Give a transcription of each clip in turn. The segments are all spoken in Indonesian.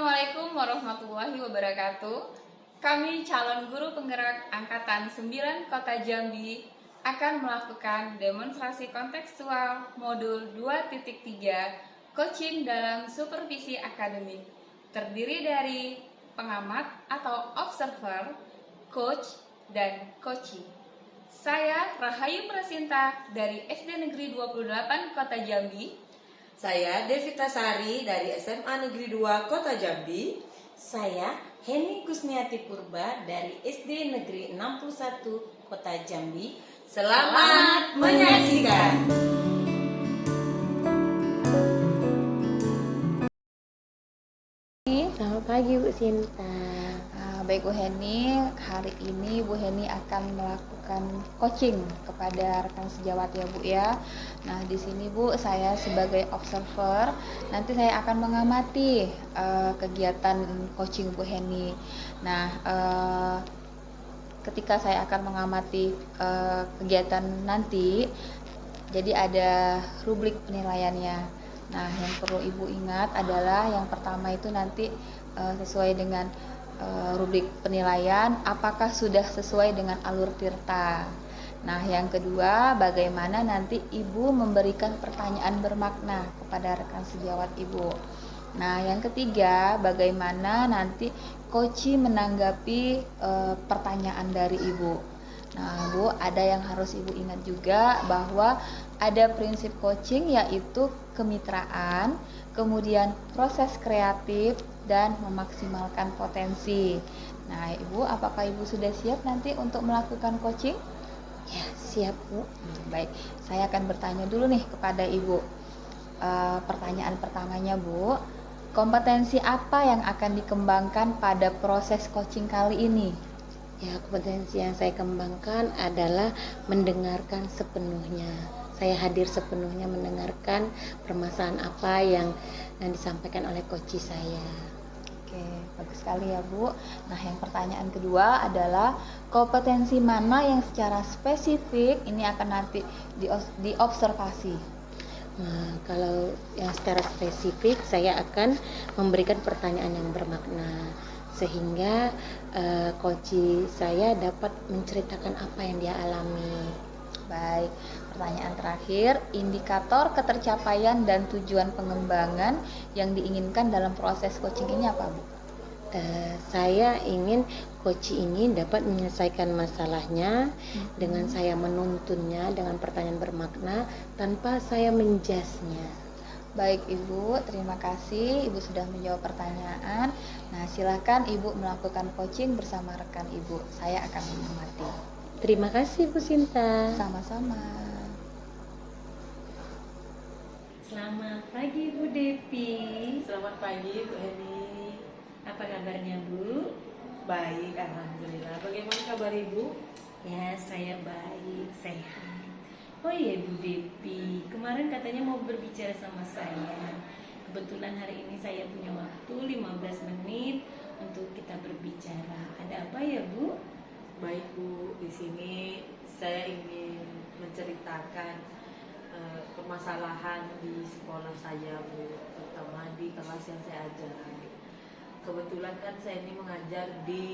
Assalamualaikum warahmatullahi wabarakatuh. Kami calon guru penggerak Angkatan 9 Kota Jambi akan melakukan demonstrasi kontekstual modul 2.3 coaching dalam supervisi akademik. Terdiri dari pengamat atau observer, coach, dan coaching. Saya Rahayu Prasinta dari SD Negeri 28 Kota Jambi. Saya Devita Sari dari SMA Negeri 2 Kota Jambi. Saya Heni Kusniati Purba dari SD Negeri 61 Kota Jambi. Selamat menyaksikan. Selamat pagi Bu Sinta. Baik Bu Heni, hari ini Bu Heni akan melakukan coaching kepada rekan sejawat ya Bu ya. Nah di sini Bu saya sebagai observer, nanti saya akan mengamati kegiatan coaching Bu Heni. Nah ketika saya akan mengamati kegiatan nanti, jadi ada rubrik penilaiannya. Nah yang perlu Ibu ingat adalah yang pertama itu nanti sesuai dengan rubrik penilaian apakah sudah sesuai dengan alur tirta. Nah yang kedua, bagaimana nanti Ibu memberikan pertanyaan bermakna kepada rekan sejawat Ibu. Nah yang ketiga, bagaimana nanti coach menanggapi pertanyaan dari Ibu. Nah Bu, ada yang harus Ibu ingat juga bahwa ada prinsip coaching yaitu kemitraan, kemudian proses kreatif, dan memaksimalkan potensi. Nah Ibu, apakah Ibu sudah siap nanti untuk melakukan coaching? Ya, siap Bu. Baik, saya akan bertanya dulu nih kepada Ibu. Pertanyaan pertamanya Bu, kompetensi apa yang akan dikembangkan pada proses coaching kali ini? Ya, kompetensi yang saya kembangkan adalah mendengarkan sepenuhnya. Saya hadir sepenuhnya mendengarkan permasalahan apa yang disampaikan oleh coach saya. Oke, bagus sekali ya Bu. Nah yang pertanyaan kedua adalah kompetensi mana yang secara spesifik ini akan nanti diobservasi? Nah, kalau yang secara spesifik saya akan memberikan pertanyaan yang bermakna sehingga coach saya dapat menceritakan apa yang dia alami. Baik, pertanyaan terakhir, indikator ketercapaian dan tujuan pengembangan yang diinginkan dalam proses coaching ini apa Bu? Saya ingin coach ini dapat menyelesaikan masalahnya dengan saya menuntunnya dengan pertanyaan bermakna tanpa saya menjasnya. Baik Ibu, terima kasih Ibu sudah menjawab pertanyaan. Nah silakan Ibu melakukan coaching bersama rekan Ibu. Saya akan mengamati. Terima kasih Bu Sinta. Sama-sama. Selamat pagi Bu Devi. Selamat pagi Bu Heni. Apa kabarnya Bu? Baik, alhamdulillah. Bagaimana kabar Ibu? Ya, saya baik, sehat. Oh iya Bu Devi, kemarin katanya mau berbicara sama saya. Kebetulan hari ini saya punya waktu 15 menit untuk kita berbicara. Ada apa ya Bu? Baik Bu, di sini saya ingin menceritakan permasalahan di sekolah saya Bu, terutama di kelas yang saya ajar. Kebetulan kan saya ini mengajar di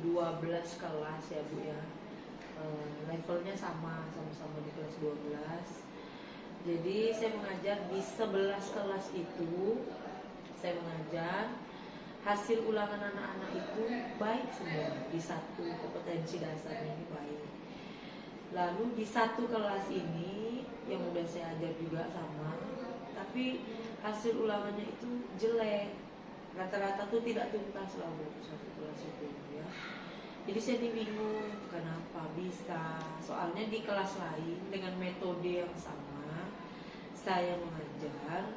12 kelas ya Bu ya. Levelnya sama-sama di kelas 12. Jadi saya mengajar di 11 kelas itu. Saya mengajar, hasil ulangan anak-anak itu baik semua. Di satu kompetensi dasarnya ini baik. Lalu di satu kelas ini yang udah saya ajar juga sama, tapi hasil ulangannya itu jelek. Rata-rata tuh tidak tuntas lah Bu, satu kelas itu ya. Jadi saya bingung kenapa bisa. Soalnya di kelas lain dengan metode yang sama saya mengajar,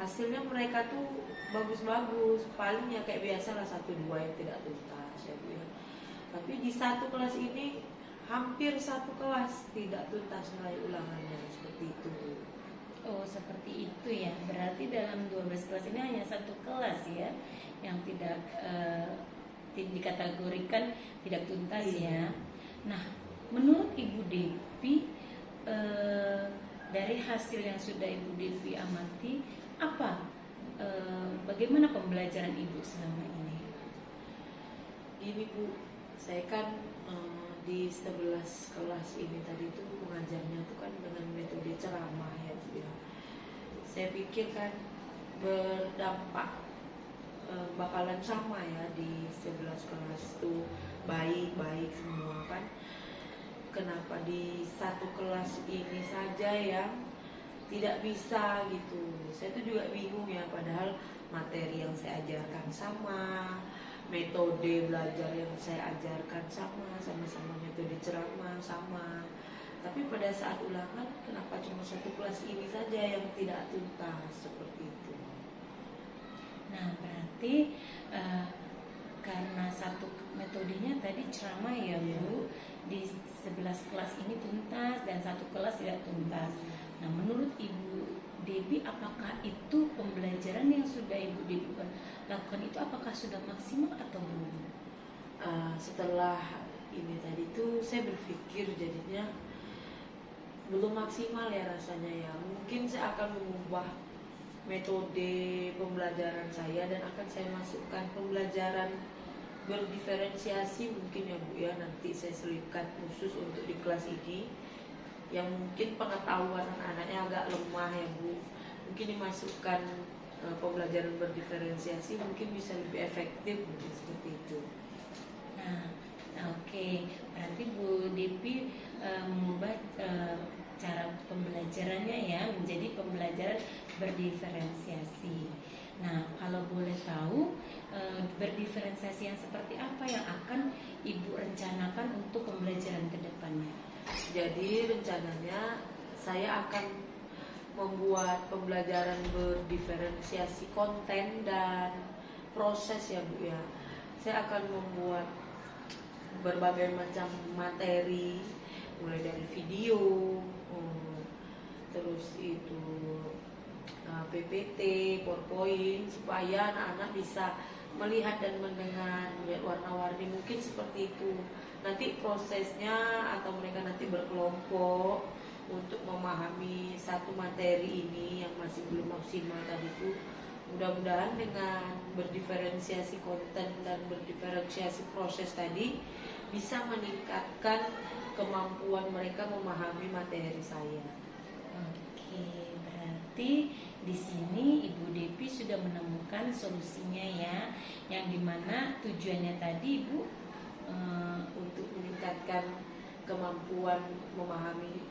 hasilnya mereka tuh bagus-bagus, paling ya kayak biasa lah 1-2 yang tidak tuntas ya Bu ya. Tapi di satu kelas ini hampir satu kelas tidak tuntas nilai ulangannya, seperti itu. Oh seperti itu ya. Berarti dalam 12 kelas ini hanya satu kelas ya yang tidak dikategorikan tidak tuntas ya. Nah menurut Ibu Devi dari hasil yang sudah Ibu Devi amati, apa bagaimana pembelajaran Ibu selama ini? Gini Bu, saya kan di 11 kelas ini tadi tuh mengajarnya tuh kan dengan metode ceramah ya Bu ya. Saya pikir kan berdampak bakalan sama ya di 11 kelas tuh baik-baik semua kan. Kenapa di satu kelas ini saja yang tidak bisa gitu? Saya tuh juga bingung ya, padahal materi yang saya ajarkan sama, metode belajar yang saya ajarkan sama-sama metode ceramah sama. Tapi pada saat ulangan, kenapa cuma satu kelas ini saja yang tidak tuntas seperti itu? Nah, berarti karena satu metodenya tadi ceramah ya Bu, di 11 kelas ini tuntas dan satu kelas tidak tuntas. Nah, menurut Ibu Debbie, apakah itu pembelajaran yang sudah Ibu Debbie lakukan itu apakah sudah maksimal atau belum? Setelah ini tadi tuh saya berpikir jadinya belum maksimal ya rasanya ya. Mungkin saya akan mengubah metode pembelajaran saya dan akan saya masukkan pembelajaran berdiferensiasi mungkin ya Bu ya. Nanti saya selipkan khusus untuk di kelas ini yang mungkin pengetahuan anak-anaknya agak lemah ya Bu. Mungkin dimasukkan pembelajaran berdiferensiasi mungkin bisa lebih efektif mungkin seperti itu. Nah, oke. Berarti Bu Debbie mengubah cara pembelajarannya ya menjadi pembelajaran berdiferensiasi. Nah, kalau boleh tahu berdiferensiasi yang seperti apa yang akan Ibu rencanakan untuk pembelajaran ke depannya? Jadi rencananya saya akan membuat pembelajaran berdiferensiasi konten dan proses ya Bu ya. Saya akan membuat berbagai macam materi, mulai dari video, terus itu PPT, PowerPoint, supaya anak-anak bisa melihat dan mendengar, melihat warna-warni mungkin seperti itu. Nanti prosesnya atau mereka nanti berkelompok untuk memahami satu materi ini yang masih belum maksimal tadi itu. Mudah-mudahan dengan berdiferensiasi konten dan berdiferensiasi proses tadi bisa meningkatkan kemampuan mereka memahami materi saya. Oke, berarti di sini Ibu Debbie sudah menemukan solusinya ya, yang dimana tujuannya tadi Ibu Untuk meningkatkan kemampuan memahami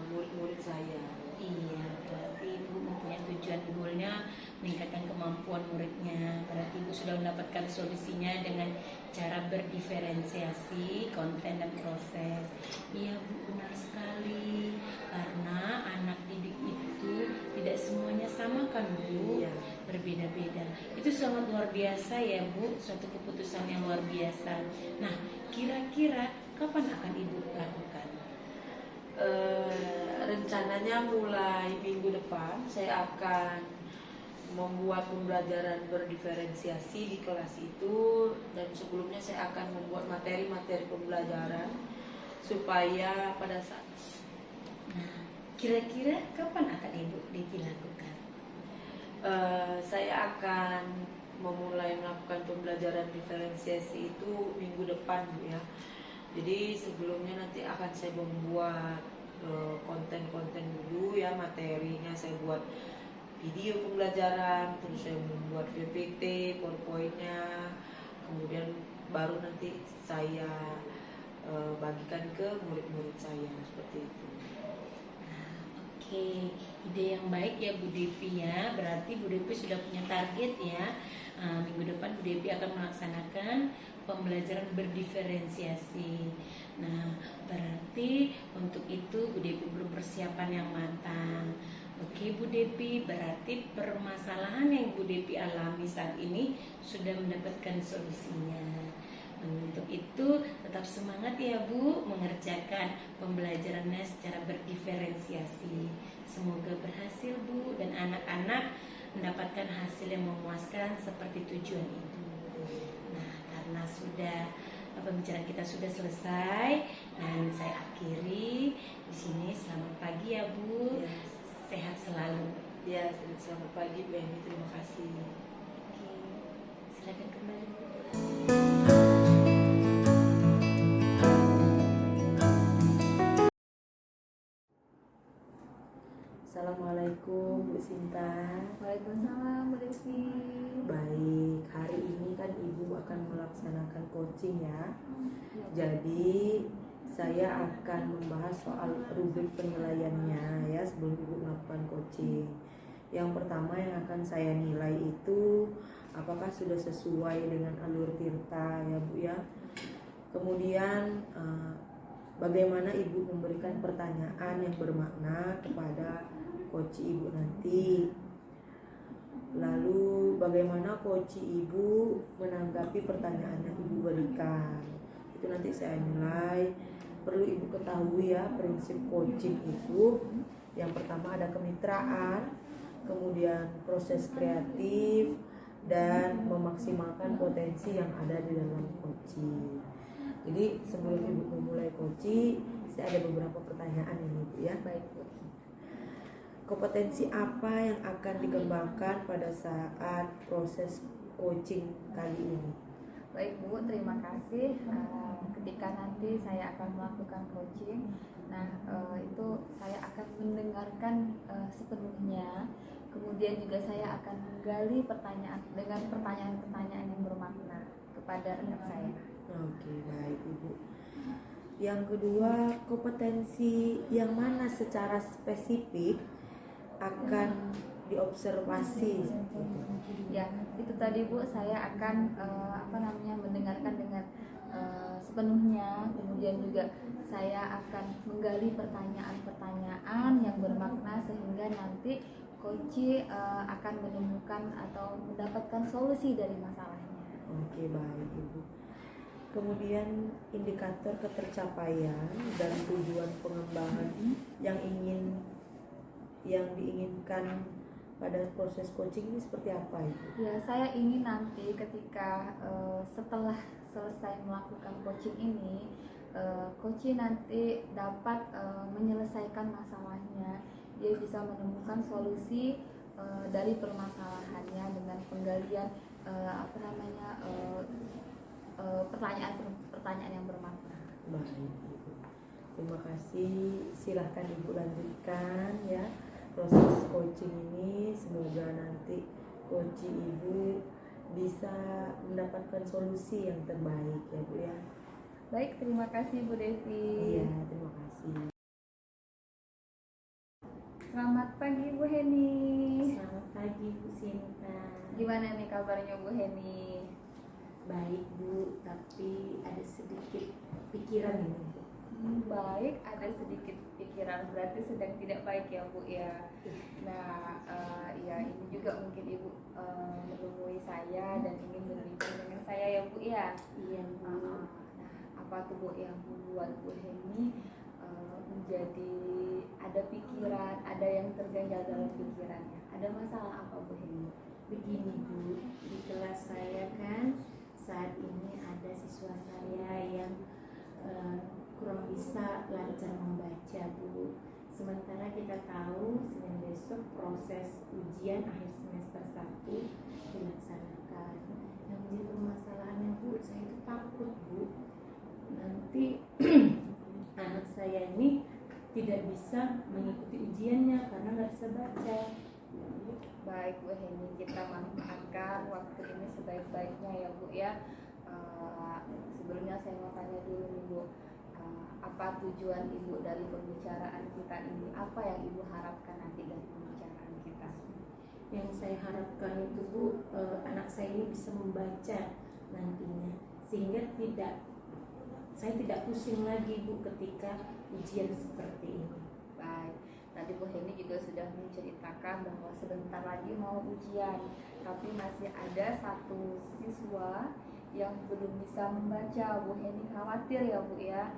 murid-murid saya. iya, berarti Ibu mempunyai tujuan goalnya meningkatkan kemampuan muridnya. Berarti Ibu sudah mendapatkan solusinya dengan cara berdiferensiasi konten dan proses. Iya Bu, benar sekali. Karena anak didik itu tidak semuanya sama kan Bu, Iya. berbeda-beda. Itu sangat luar biasa ya Bu, suatu keputusan yang luar biasa. Nah, kira-kira kapan akan Ibu lakukan? Rencananya mulai minggu depan saya akan membuat pembelajaran berdiferensiasi di kelas itu, dan sebelumnya saya akan membuat materi-materi pembelajaran supaya pada saat Kira-kira kapan akan Ibu Debbie lakukan? saya akan memulai melakukan pembelajaran diferensiasi itu minggu depan Bu ya. Jadi sebelumnya nanti akan saya membuat konten-konten dulu ya, materinya saya buat video pembelajaran, terus saya membuat PPT, PowerPoint-nya, kemudian baru nanti saya bagikan ke murid-murid saya seperti itu. Oke, ide yang baik ya Bu Devi ya. Berarti Bu Devi sudah punya target ya. Minggu depan Bu Devi akan melaksanakan pembelajaran berdiferensiasi. Nah, berarti untuk itu Bu Devi belum persiapan yang matang. Oke Bu Devi, berarti permasalahan yang Bu Devi alami saat ini sudah mendapatkan solusinya. Untuk itu tetap semangat ya Bu mengerjakan pembelajarannya secara berdiferensiasi. Semoga berhasil Bu dan anak-anak mendapatkan hasil yang memuaskan seperti tujuan itu. Nah, karena sudah pembicaraan kita sudah selesai dan saya akhiri di sini. Selamat pagi ya Bu. Sehat selalu. Ya, selamat pagi Bu Eni, terima kasih. Oke, silakan kembali Bu. Assalamualaikum Bu Sinta. Waalaikumsalam, Bu Devi. Baik, hari ini kan Ibu akan melaksanakan coaching ya. Jadi saya akan membahas soal rubrik penilaiannya ya sebelum Ibu melakukan coaching. Yang pertama yang akan saya nilai itu apakah sudah sesuai dengan alur Tirta ya Bu ya. Kemudian bagaimana Ibu memberikan pertanyaan yang bermakna kepada coach Ibu nanti. Lalu bagaimana coach Ibu menanggapi pertanyaan yang Ibu berikan. Itu nanti saya nilai. Perlu Ibu ketahui ya, prinsip coaching itu yang pertama ada kemitraan, kemudian proses kreatif, dan memaksimalkan potensi yang ada di dalam coaching. Jadi sebelum Ibu memulai coaching, saya ada beberapa pertanyaan ini Bu ya. Baik, Bu. Kompetensi apa yang akan dikembangkan pada saat proses coaching kali ini? Baik Bu, terima kasih. Ketika nanti saya akan melakukan coaching, itu saya akan mendengarkan sepenuhnya. Kemudian juga saya akan menggali pertanyaan dengan pertanyaan-pertanyaan yang bermakna kepada rekan saya. Oke, baik Ibu. Yang kedua, kompetensi yang mana secara spesifik akan diobservasi? Ya, itu tadi Bu, saya akan mendengarkan dengan sepenuhnya. Kemudian juga saya akan menggali pertanyaan-pertanyaan yang bermakna sehingga nanti coach akan menemukan atau mendapatkan solusi dari masalahnya. Oke, baik Ibu. Kemudian indikator ketercapaian dan tujuan pengembangan yang diinginkan pada proses coaching ini seperti apa Ibu? Ya, saya ingin nanti ketika setelah selesai melakukan coaching ini, coach nanti dapat menyelesaikan masalahnya. Dia bisa menemukan solusi dari permasalahannya dengan penggalian pertanyaan yang bermakna. Baik Ibu. Terima kasih. Silahkan Ibu lanjutkan ya proses coaching ini. Semoga nanti coach Ibu bisa mendapatkan solusi yang terbaik ya Bu ya. Baik, terima kasih Bu Devi. Iya, terima kasih. Selamat pagi Bu Heni. Selamat pagi Bu Sinta. Gimana nih kabarnya Bu Heni? Baik Bu, tapi ada sedikit pikiran ini Bu. Baik, ada sedikit pikiran, berarti sedang tidak baik ya Bu ya. Nah, ya ini juga mungkin Ibu menemui saya dan ingin berbincang dengan saya ya Bu ya. Iya Bu. Nah, apa tuh Bu yang membuat Bu Heni menjadi ada pikiran, ada yang terganjal dalam pikirannya? Ada masalah apa Bu Heni? Begini Bu, di kelas saya kan saat ini ada siswa saya yang kurang bisa lancar membaca Bu. Sementara kita tahu Senin besok proses ujian akhir semester 1 dilaksanakan. Yang menjadi permasalahannya Bu, saya itu takut Bu, nanti anak saya ini tidak bisa mengikuti ujiannya karena nggak bisa baca. Baik Bu Heni, kita manfaatkan waktu ini sebaik-baiknya ya Bu ya. Sebelumnya saya mau tanya dulu nih Bu, apa tujuan Ibu dari pembicaraan kita ini? Apa yang Ibu harapkan nanti dari pembicaraan kita? Yang saya harapkan itu Bu, anak saya ini bisa membaca nantinya sehingga saya tidak pusing lagi Bu ketika ujian seperti ini. Baik, tadi Bu Heni juga sudah menceritakan bahwa sebentar lagi mau ujian, tapi masih ada satu siswa yang belum bisa membaca. Bu Heni khawatir ya Bu ya.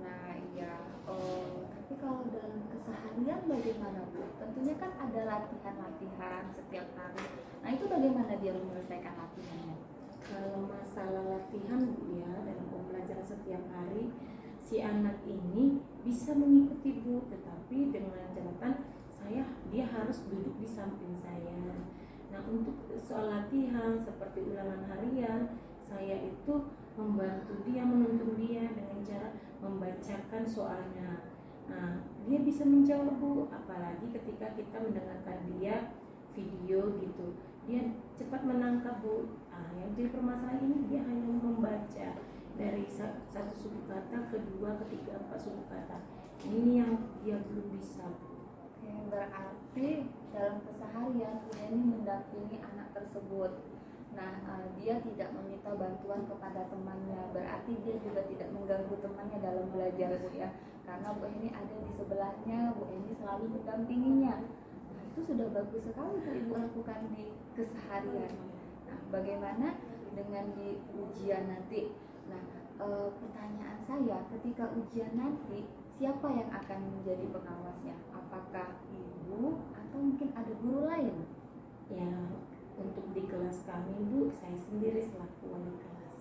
Nah iya, tapi kalau dalam keseharian bagaimana Bu? Tentunya kan ada latihan-latihan setiap hari. Nah itu bagaimana dia menyelesaikan latihannya? Kalau masalah latihan Bu ya, dalam pembelajaran setiap hari si anak ini bisa mengikuti Bu, tetapi dengan catatan dia harus duduk di samping saya. Nah, untuk soal latihan seperti ulangan harian, saya itu membantu dia, menuntun dia dengan cara membacakan soalnya. Nah, dia bisa menjawab Bu, apalagi ketika kita mendengarkan dia video gitu, dia cepat menangkap Bu. Yang jadi permasalahan ini dia hanya membaca dari satu suku kata, kedua, ketiga, empat suku kata. Ini yang dia belum bisa Bu. Oke, berarti dalam keseharian Bu Eni mendampingi anak tersebut. Nah, dia tidak meminta bantuan kepada temannya, berarti dia juga tidak mengganggu temannya dalam belajar Bu ya. Karena Bu Eni ada di sebelahnya, Bu Eni selalu mendampinginya. Nah, itu sudah bagus sekali Bu Ibu lakukan di keseharian. Nah, bagaimana dengan di ujian nanti? Nah, pertanyaan saya, ketika ujian nanti siapa yang akan menjadi pengawasnya? Apakah ibu atau mungkin ada guru lain? Ya, untuk di kelas kami Bu, saya sendiri selaku wali kelas.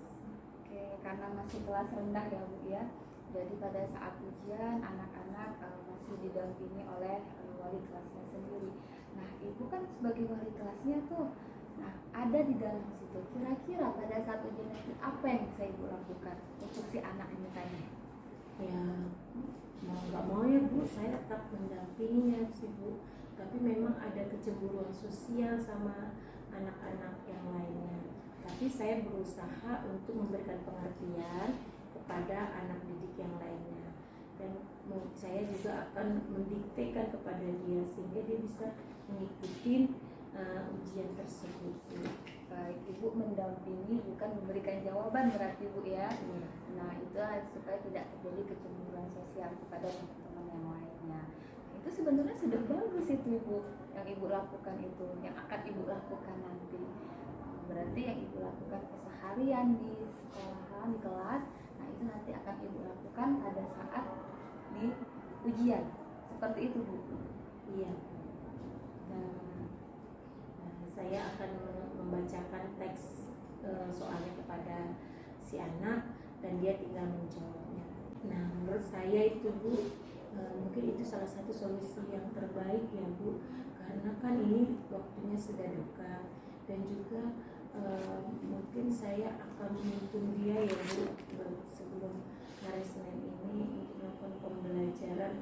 Oke, karena masih kelas rendah ya Bu ya. Jadi pada saat ujian anak-anak masih didampingi oleh wali kelasnya sendiri. Nah, ibu kan sebagai wali kelasnya tuh, nah ada di dalam situ. Kira-kira pada saat ujian nanti apa yang bisa ibu lakukan untuk si anak ini tadi? Ya, mau nggak mau ya Bu, saya tetap mendampinginya sih Bu. Tapi memang ada kecemburuan sosial sama anak-anak yang lainnya. Tapi saya berusaha untuk memberikan pengertian kepada anak didik yang lainnya. Dan saya juga akan mendiktekan kepada dia sehingga dia bisa mengikuti ujian tersebut. Baik, ibu mendampingi bukan memberikan jawaban berarti Bu ya. Nah, itu supaya tidak terjadi kecemburuan sosial kepada teman-teman yang lainnya. Nah, itu sebenarnya sudah bagus itu Ibu yang Ibu lakukan itu, yang akan Ibu lakukan nanti. Berarti yang Ibu lakukan keseharian di sekolahan, di kelas, nah itu nanti akan Ibu lakukan pada saat di ujian. Seperti itu Bu. Iya. Nah, saya akan membacakan teks soalnya kepada si anak dan dia tinggal menjawabnya. Nah, menurut saya itu Bu, mungkin itu salah satu solusi yang terbaik ya Bu, karena kan ini waktunya sudah dekat dan juga mungkin saya akan menuntun dia ya Bu sebelum hari Senin ini untuk melakukan pembelajaran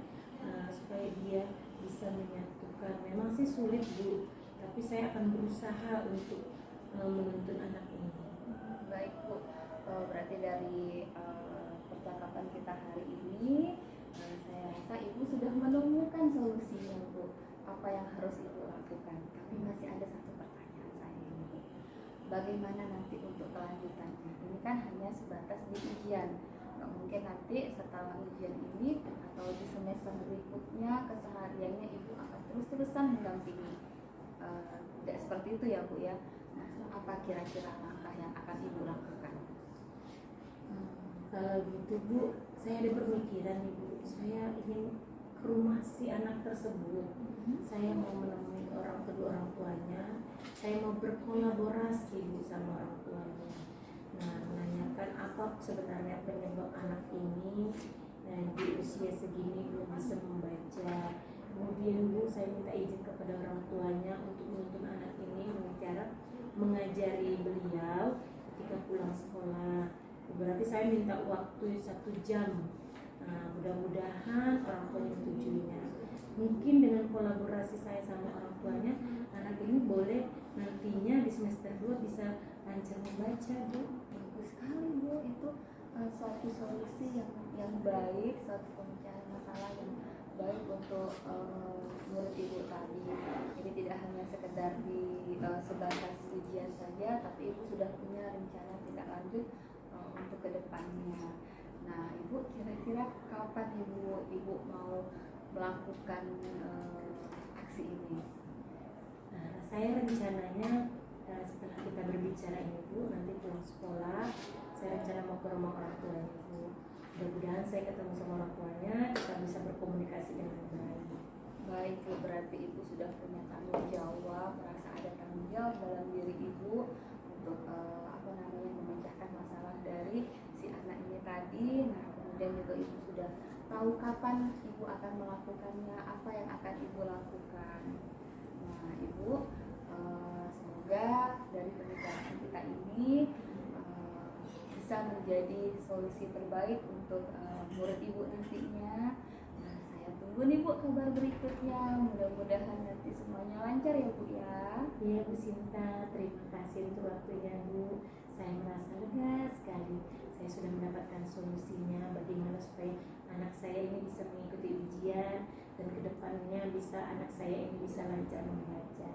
supaya dia bisa menyatukan. Memang sih sulit Bu, tapi saya akan berusaha untuk menuntun anak ini. Baik Bu, berarti dari percakapan kita hari ini saya rasa Ibu sudah menemukan solusinya Bu, apa yang harus Ibu lakukan. Tapi masih ada satu pertanyaan saya ini, bagaimana nanti untuk kelanjutannya? Ini kan hanya sebatas di ujian, nggak mungkin nanti setelah ujian ini atau di semester berikutnya kesehariannya Ibu akan terus-terusan mendampingi. Tidak seperti itu ya Bu ya. Nah, apa kira-kira langkah yang akan Ibu lakukan? Kalau gitu Bu, saya ada pemikiran nih Bu, saya ingin ke rumah si anak tersebut. Saya mau menemui kedua orang tuanya, saya mau berkolaborasi Bu sama orang tuanya. Nah, menanyakan apa sebenarnya penyebab anak ini di usia segini belum bisa membaca. Kemudian Bu, saya minta izin kepada orang tuanya untuk menuntun anak ini dengan cara mengajari beliau ketika pulang sekolah. Berarti saya minta waktu 1 jam. Nah, mudah-mudahan orang tuanya menyetujui. Mungkin dengan kolaborasi saya sama orang tuanya, anak ini boleh nantinya di semester 2 bisa lancar membaca Bu. Bagus sekali Bu, itu suatu solusi yang baik, suatu pemecahan masalah yang baik untuk murid Ibu tadi. Jadi tidak hanya sekedar di sebatas ujian saja, tapi Ibu sudah punya rencana tindak lanjut untuk kedepannya. Nah, Ibu kira-kira kapan Ibu mau melakukan aksi ini? Nah, saya rencananya setelah kita berbicara ini Bu, nanti pulang sekolah, saya rencana mau ke rumah orang tuanya Bu. Mudah-mudahan saya ketemu sama orang tuanya, kita bisa berkomunikasi dengan baik. Baik Bu, berarti Ibu sudah punya tanggung jawab, merasa ada tanggung jawab dalam diri Ibu untuk memecahkan masalah dari si anak ini tadi. Nah, kemudian juga Ibu sudah tahu kapan Ibu akan melakukannya, apa yang akan Ibu lakukan. Nah, Ibu, semoga dari pembicaraan kita ini bisa menjadi solusi terbaik untuk murid Ibu nantinya. Nah, saya tunggu nih Bu kabar berikutnya. Mudah-mudahan nanti semuanya lancar ya Bu ya. Iya Bu Sinta, terima kasih untuk waktunya Bu. Saya merasa lega sekali. Saya sudah mendapatkan solusinya bagaimana supaya anak saya ini bisa mengikuti ujian dan kedepannya bisa anak saya ini bisa lancar membaca.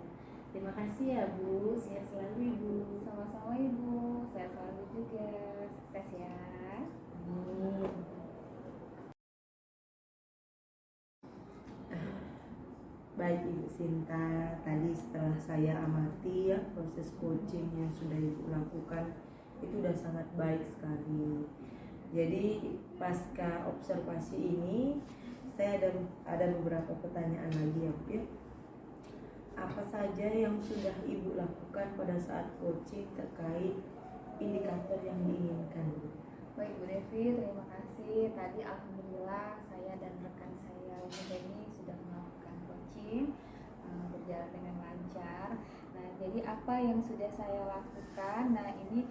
Terima kasih ya Bu, sehat selalu Ibu. Sama-sama Ibu, saya selalu juga. Sukses ya. Amin. Baik Ibu Sinta, tadi setelah saya amati ya proses coaching yang sudah Ibu lakukan itu sudah sangat baik sekali. Jadi pasca observasi ini saya ada beberapa pertanyaan lagi ya Bu ya. Apa saja yang sudah Ibu lakukan pada saat coaching terkait indikator yang diinginkan Bu? Baik Bu Devi, terima kasih. Tadi alhamdulillah saya dan rekan saya Bu Deni sudah melakukan coaching, berjalan dengan lancar. Nah, jadi apa yang sudah saya lakukan? Nah, ini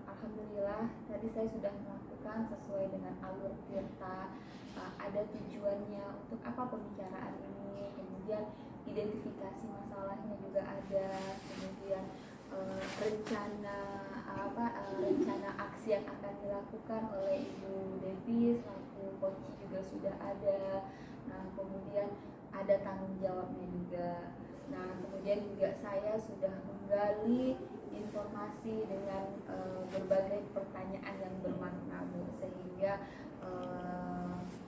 alhamdulillah tadi saya sudah melakukan sesuai dengan alur Tirta. Ada tujuannya untuk apa pembicaraan ini, kemudian identifikasi masalahnya juga ada, kemudian rencana aksi yang akan dilakukan oleh Ibu Devi selaku coach juga sudah ada. Nah, kemudian ada tanggung jawabnya juga. Nah, kemudian juga saya sudah menggali informasi dengan berbagai pertanyaan yang bermakna Bu, sehingga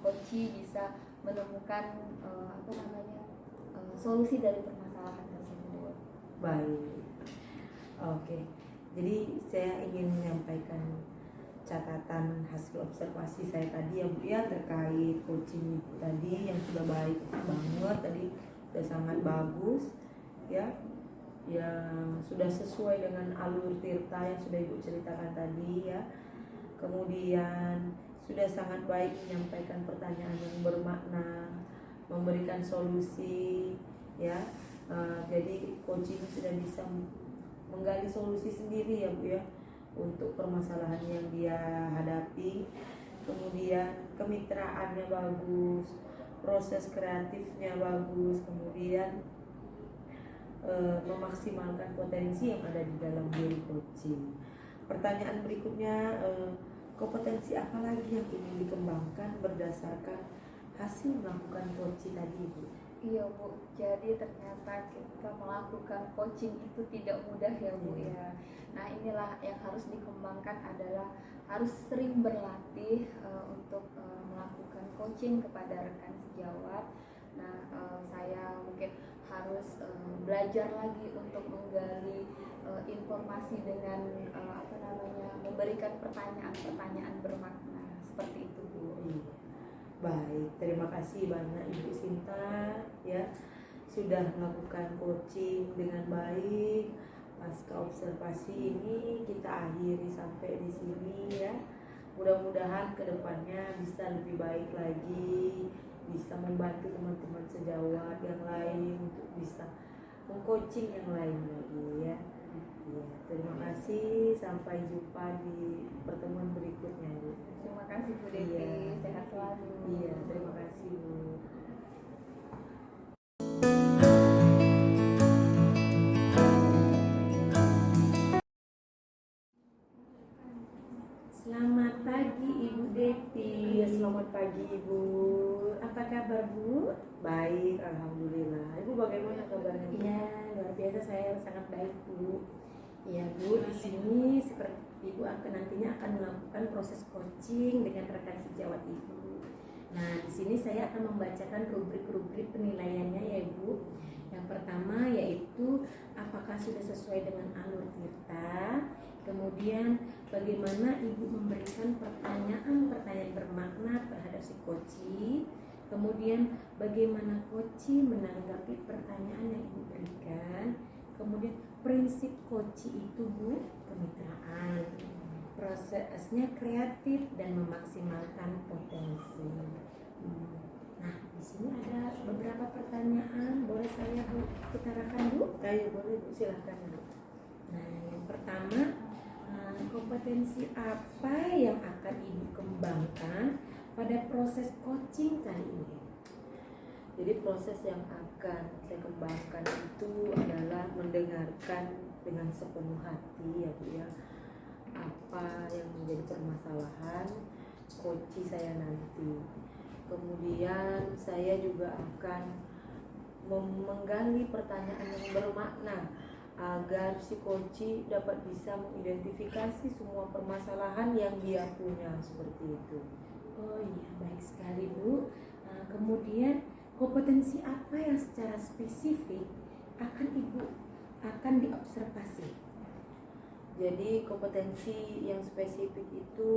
coach bisa menemukan solusi dari permasalahan tersebut. Baik. Oke. Jadi saya ingin menyampaikan catatan hasil observasi saya tadi ya Bu ya terkait coaching Ibu tadi yang sudah baik banget tadi, sudah sangat bagus ya, yang sudah sesuai dengan alur Tirta yang sudah Ibu ceritakan tadi ya. Kemudian sudah sangat baik menyampaikan pertanyaan yang bermakna, memberikan solusi ya. Jadi coaching sudah bisa menggali solusi sendiri ya Bu ya untuk permasalahan yang dia hadapi. Kemudian kemitraannya bagus, proses kreatifnya bagus, kemudian memaksimalkan potensi yang ada di dalam diri coaching. Pertanyaan berikutnya, kompetensi apa lagi yang ingin dikembangkan berdasarkan hasil melakukan coaching tadi Bu? Iya Bu, jadi ternyata kita melakukan coaching itu tidak mudah ya Bu ya. Nah, inilah yang harus dikembangkan adalah harus sering berlatih untuk melakukan coaching kepada rekan sejawat. Nah, saya mungkin harus belajar lagi untuk menggali informasi dengan memberikan pertanyaan-pertanyaan bermakna seperti itu Bu. Baik, terima kasih banyak Ibu Sinta ya sudah melakukan coaching dengan baik. Pasca observasi ini kita akhiri sampai di sini ya. Mudah-mudahan kedepannya bisa lebih baik lagi, bisa membantu teman-teman sejawat yang lain untuk bisa mengcoaching yang lain lagi ya. Ya, terima kasih, sampai jumpa di pertemuan berikutnya Bu. Terima kasih Bu Devi, Iya. sehat selalu. Iya, terima kasih Bu. Selamat pagi Ibu Devi. Iya, selamat pagi Ibu. Apa kabar Bu? Baik, alhamdulillah. Ibu bagaimana kabarnya? Iya, luar biasa, saya sangat baik Bu. Ya Bu, di sini seperti Ibu nantinya akan melakukan proses coaching dengan rekan sejawat Ibu. Nah, di sini saya akan membacakan rubrik-rubrik penilaiannya ya Ibu. Yang pertama yaitu apakah sudah sesuai dengan alur Tirta. Kemudian bagaimana Ibu memberikan pertanyaan-pertanyaan bermakna terhadap si coaching. Kemudian bagaimana coaching menanggapi pertanyaan yang Ibu berikan. Kemudian prinsip coaching itu Bu, kemitraan. Proses prosesnya kreatif dan memaksimalkan potensi. Nah, di sini ada beberapa pertanyaan, boleh saya utarakan Bu? Ayo boleh Bu, silahkan Bu. Nah, yang pertama, kompetensi apa yang akan Ibu kembangkan pada proses coaching kali ini? Jadi proses yang akan saya kembangkan itu adalah mendengarkan dengan sepenuh hati ya Bu ya, apa yang menjadi permasalahan coach saya nanti. Kemudian saya juga akan menggali pertanyaan yang bermakna agar si coach dapat bisa mengidentifikasi semua permasalahan yang dia punya, seperti itu. Oh iya, baik sekali Bu. Kemudian kompetensi apa yang secara spesifik akan Ibu akan diobservasi? Jadi kompetensi yang spesifik itu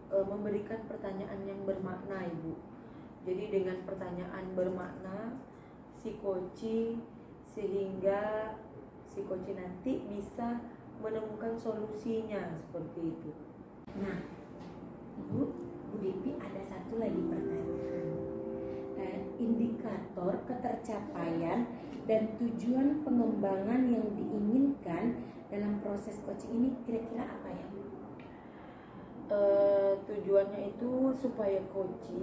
memberikan pertanyaan yang bermakna Ibu. Jadi dengan pertanyaan bermakna si coach, sehingga si coach nanti bisa menemukan solusinya, seperti itu. Nah, Bu Devi, ada satu lagi pertanyaan. Indikator ketercapaian dan tujuan pengembangan yang diinginkan dalam proses coaching ini kira-kira apa ya Bu? Tujuannya itu supaya coach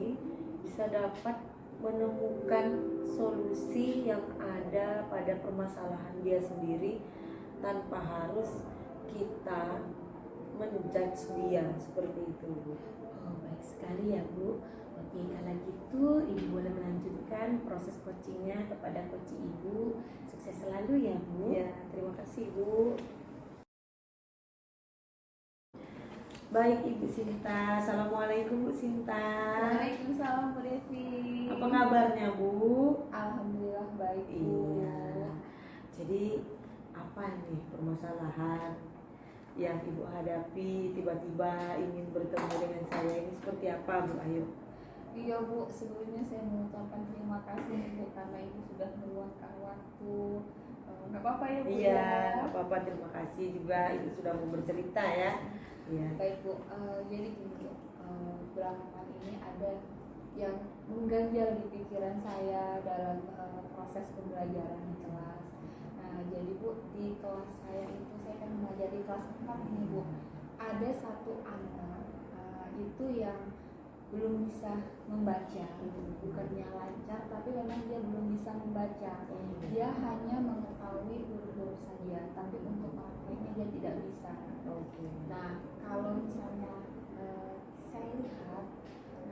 bisa dapat menemukan solusi yang ada pada permasalahan dia sendiri tanpa harus kita menjudge dia, seperti itu Bu. Oh, baik sekali ya Bu. Oke, kalau gitu Ibu boleh melanjutkan proses coachingnya kepada coach Ibu. Sukses selalu ya Bu. Ya, terima kasih Bu. Baik Ibu Sinta, Assalamualaikum Bu Sinta. Waalaikumsalam Bu Devi. Apa kabarnya Bu? Alhamdulillah baik Bu. Iya. Jadi apa nih permasalahan yang Ibu hadapi tiba-tiba ingin bertemu dengan saya ini, seperti apa Bu? Ayo. Iya Bu, sebelumnya saya mengucapkan terima kasih Bu karena Ibu sudah meluangkan waktu. Nggak apa-apa ya Bu? Iya, ya? nggak apa-apa, terima kasih juga Ibu sudah mau bercerita ya. Iya. Baik Bu, jadi gini Bu, belakangan ini ada yang mengganjal di pikiran saya dalam proses pembelajaran di kelas. Nah, jadi Bu, di kelas saya itu saya kan mengajar di kelas 4 ini Bu. Ada satu anak itu yang belum bisa membaca, bukannya lancar, tapi memang dia belum bisa membaca. Dia hanya mengetahui huruf-huruf saja, tapi untuk prakteknya dia tidak bisa. Oke. Nah, kalau misalnya saya lihat,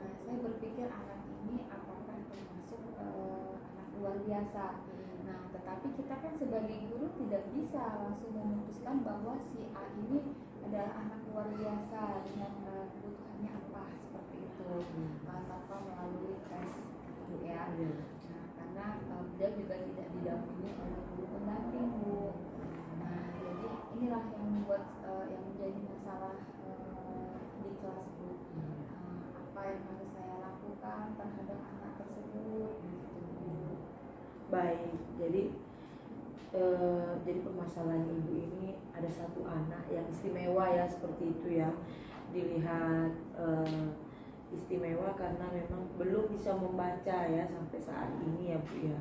nah saya berpikir anak ini apakah termasuk anak luar biasa. Nah, tetapi kita kan sebagai guru tidak bisa langsung memutuskan bahwa si A ini adalah anak luar biasa dengan kebutuhannya apa, seperti itu, tanpa melalui tes gitu ya. Nah, karena dia juga tidak didampingi oleh guru pendamping Bu. Nah, jadi inilah yang membuat yang menjadi masalah di kelas Bu. Apa yang harus saya lakukan terhadap anak tersebut gitu Bu. Baik, jadi permasalahan Ibu ini ada satu anak yang istimewa ya, seperti itu ya. Dilihat istimewa karena memang belum bisa membaca ya sampai saat ini ya Bu ya.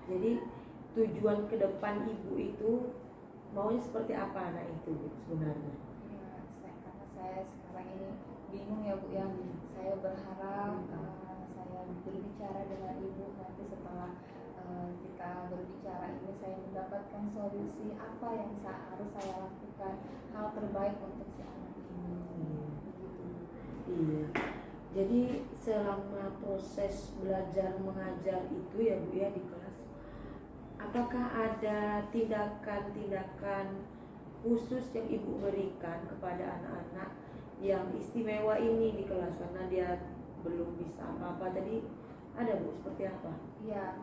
Jadi tujuan ke depan Ibu itu maunya seperti apa anak itu Bu sebenarnya? Ya, karena saya sekarang ini bingung ya Bu ya. Saya berharap saya berbicara dengan Ibu, nanti setelah kita berbicara ini saya mendapatkan solusi apa yang harus saya lakukan, hal terbaik untuk si anak ini. Begitu. Iya. Jadi selama proses belajar mengajar itu ya Bu ya di kelas, apakah ada tindakan-tindakan khusus yang Ibu berikan kepada anak-anak yang istimewa ini di kelas karena dia belum bisa apa-apa tadi, ada Bu, seperti apa? Iya,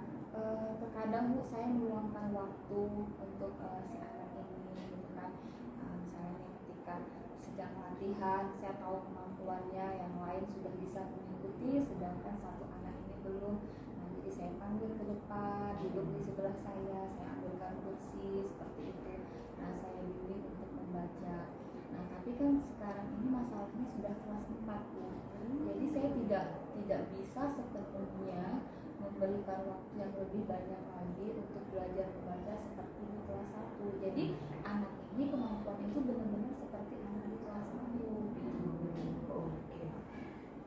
terkadang Bu saya meluangkan waktu untuk si anak ini gitu kan. Misalnya nih, ketika sedang latihan saya tahu kemampuannya, yang lain sudah bisa mengikuti sedangkan satu anak ini belum. Nah, jadi saya panggil ke depan, duduk di sebelah saya ambilkan kursi seperti itu. Nah, saya bimbing untuk membaca. Nah, tapi kan sekarang saat ini sudah kelas 4 Bu. Jadi saya tidak bisa sepenuhnya memberikan waktu yang lebih banyak lagi untuk belajar membaca seperti di kelas 1. Jadi anak ini kemampuan itu benar-benar seperti anak di kelas 1. Oke,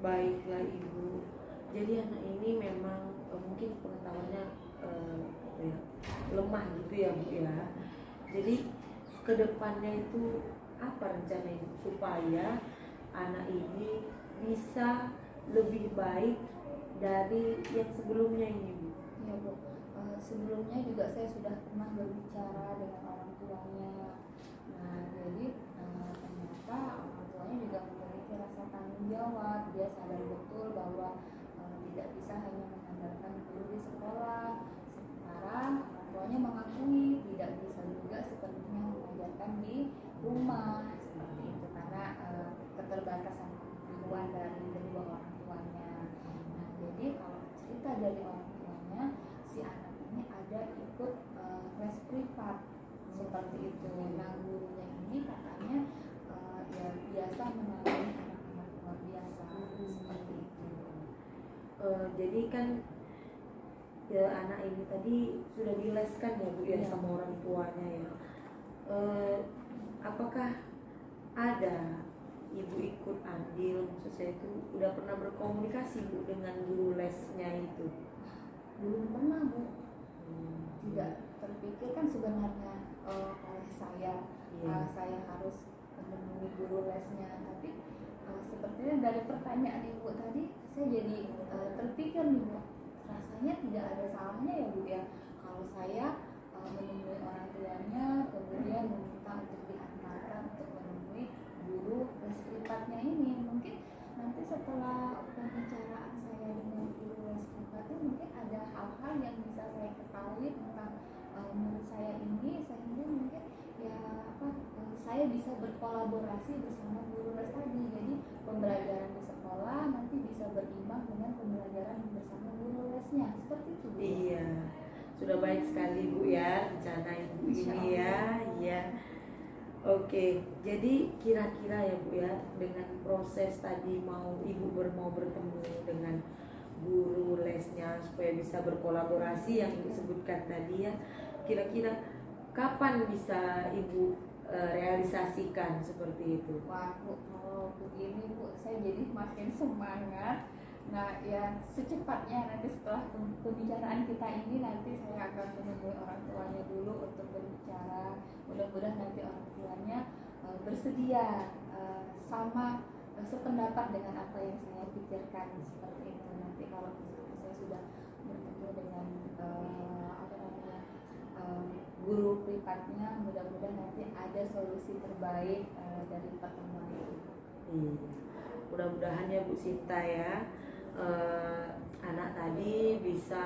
baiklah Ibu. Jadi anak ini memang mungkin pengetahuannya apa ya, lemah gitu ya Bu ya. Jadi kedepannya itu apa rencana Ibu supaya anak ini bisa lebih baik dari yang sebelumnya ini Bu? Ya Bu, sebelumnya juga saya sudah pernah berbicara dengan orang tuanya. Nah jadi ternyata orang tuanya juga memiliki rasa tanggung jawab. Dia sadar betul bahwa tidak bisa hanya mengandalkan guru di sekolah. Sekarang orang tuanya mengakui tidak bisa juga sepenuhnya mengajarkan di rumah seperti itu karena keterbatasan kemampuan dari kedua orang tuanya. Nah jadi kalau cerita dari orang tuanya, si anak ini ada ikut les privat seperti itu. Nah gurunya ini katanya ya biasa menangani anak-anak luar biasa seperti itu. Jadi kan ya anak ini tadi sudah dileskan ya Bu ya, sama orang tuanya ya. Apakah ada Ibu ikut andil, maksud saya itu udah pernah berkomunikasi Bu dengan guru lesnya itu? Belum pernah Bu, tidak terpikir kan sebenarnya oleh saya. Saya harus menemui guru lesnya, tapi sepertinya dari pertanyaan Ibu tadi saya jadi terpikir nih Bu, rasanya tidak ada salahnya ya Bu ya kalau saya menemui orang tuanya kemudian meminta untuk diantarkan untuk menemui guru les privatnya ini. Mungkin nanti setelah pembicaraan saya dengan guru les privatnya mungkin ada hal-hal yang bisa saya ketahui tentang murid saya ini, sehingga mungkin ya saya bisa berkolaborasi bersama guru les tadi. Jadi pembelajaran di sekolah nanti bisa berimbang dengan pembelajaran bersama guru lesnya, seperti itu Bu. Iya, sudah baik sekali Bu ya rencana Ibu ini ya. Iya. Oke, jadi kira-kira ya Bu ya, dengan proses tadi Ibu mau bertemu dengan guru lesnya supaya bisa berkolaborasi yang Ibu sebutkan tadi ya, kira-kira kapan bisa Ibu realisasikan seperti itu? Wah Bu, kalau begini Bu, saya jadi makin semangat. Nah ya secepatnya nanti setelah pembicaraan kita ini nanti saya akan menemui orang tuanya dulu untuk berbicara. Mudah-mudahan nanti orang tuanya bersedia sama sependapat dengan apa yang saya pikirkan seperti itu. Nanti kalau misalnya saya sudah bertemu dengan guru privatnya, mudah-mudahan nanti ada solusi terbaik dari pertemuan itu. Mudah-mudahan ya Bu Sinta ya, anak tadi bisa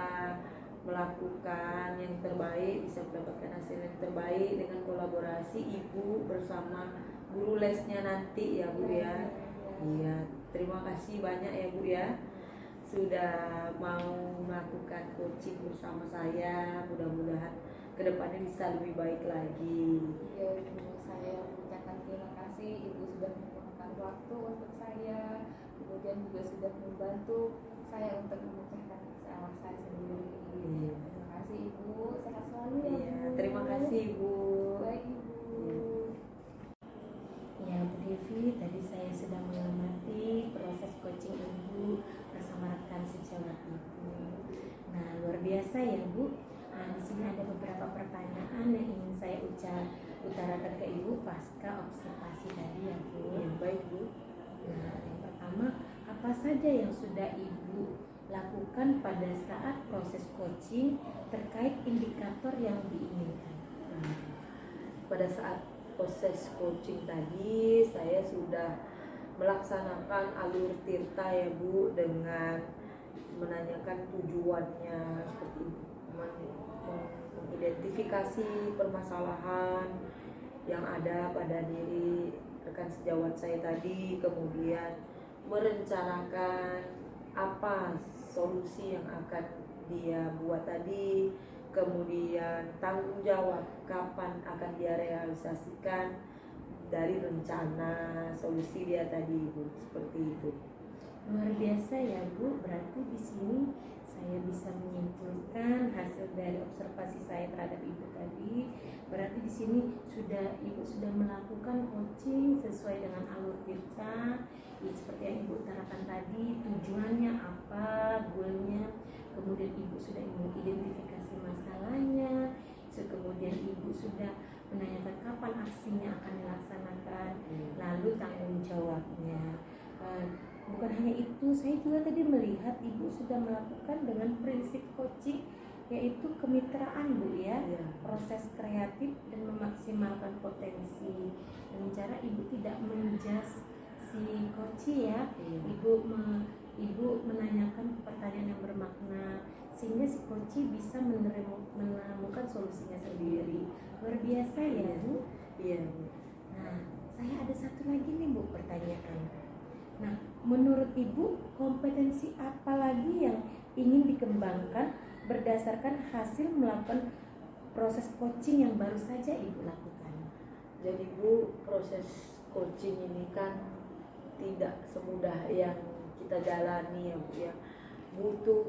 melakukan yang terbaik, bisa mendapatkan hasil yang terbaik dengan kolaborasi Ibu bersama guru lesnya nanti ya Bu ya. Iya, terima kasih banyak ya Bu ya sudah mau melakukan coaching bersama saya. Mudah-mudahan kedepannya bisa lebih baik lagi. Ya Ibu, saya mengucapkan terima kasih Ibu sudah meluangkan waktu untuk saya, kemudian juga sudah membantu saya untuk memecahkan masalah saya sendiri. Terima kasih Ibu, sehat selalu ya Bu. Terima kasih Ibu. Baik Ibu. Ya Bu Devi, tadi saya sudah mengamati proses coaching Ibu bersama rekan sejawat Ibu. Nah luar biasa ya Bu. Nah, di sini ada beberapa pertanyaan yang ingin saya utarakan ke Ibu pasca observasi tadi ya Bu. Baik Bu. Nah, yang pertama, apa saja yang sudah Ibu lakukan pada saat proses coaching terkait indikator yang diinginkan? Pada saat proses coaching tadi saya sudah melaksanakan alur tirta ya Bu, dengan menanyakan tujuannya seperti itu, mengidentifikasi permasalahan yang ada pada diri rekan sejawat saya tadi, kemudian merencanakan apa solusi yang akan dia buat tadi, kemudian tanggung jawab kapan akan dia realisasikan, dari rencana solusi dia tadi Bu, seperti itu. Luar biasa ya Bu, berarti di sini saya bisa menyimpulkan hasil dari observasi saya terhadap Ibu tadi. Berarti di sini Ibu sudah melakukan coaching sesuai dengan alur kita. Ya, seperti yang Ibu utarakan tadi, tujuannya apa, goalnya. Kemudian Ibu sudah mengidentifikasi masalahnya. Kemudian Ibu sudah menanyakan kapan aksinya akan dilaksanakan, lalu tanggung jawabnya. Bukan hanya itu, saya juga tadi melihat Ibu sudah melakukan dengan prinsip coaching, yaitu kemitraan Bu ya, proses kreatif dan memaksimalkan potensi. Dengan cara Ibu tidak menjudge si coach ya, Ibu menanyakan pertanyaan yang bermakna sehingga si coach bisa menemukan solusinya sendiri. Luar biasa ya Bu. Iya Bu. Nah, saya ada satu lagi nih Bu pertanyaan. Nah, menurut Ibu kompetensi apa lagi yang ingin dikembangkan berdasarkan hasil melakukan proses coaching yang baru saja Ibu lakukan? Jadi Bu, proses coaching ini kan tidak semudah yang kita jalani ya Bu ya. Butuh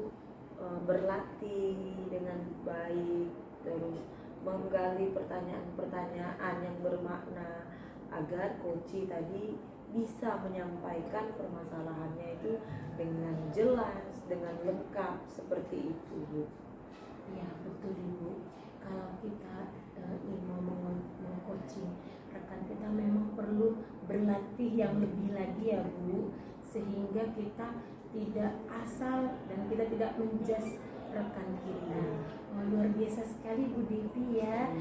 berlatih dengan baik, terus menggali pertanyaan-pertanyaan yang bermakna agar coach tadi bisa menyampaikan permasalahannya itu dengan jelas, dengan lengkap seperti itu Bu. Ya betul Ibu. Kalau kita mau meng-coaching rekan kita memang perlu berlatih yang lebih lagi ya Bu, sehingga kita tidak asal dan kita tidak menjudge rekan kita. Luar biasa sekali Bu Devi ya.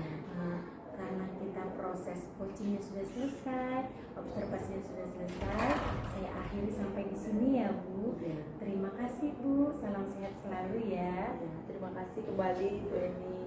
Karena kita proses coachingnya sudah selesai, observasinya sudah selesai, saya akhiri sampai di sini ya Bu. Terima kasih Bu, salam sehat selalu ya. Terima kasih kembali Bu Eni.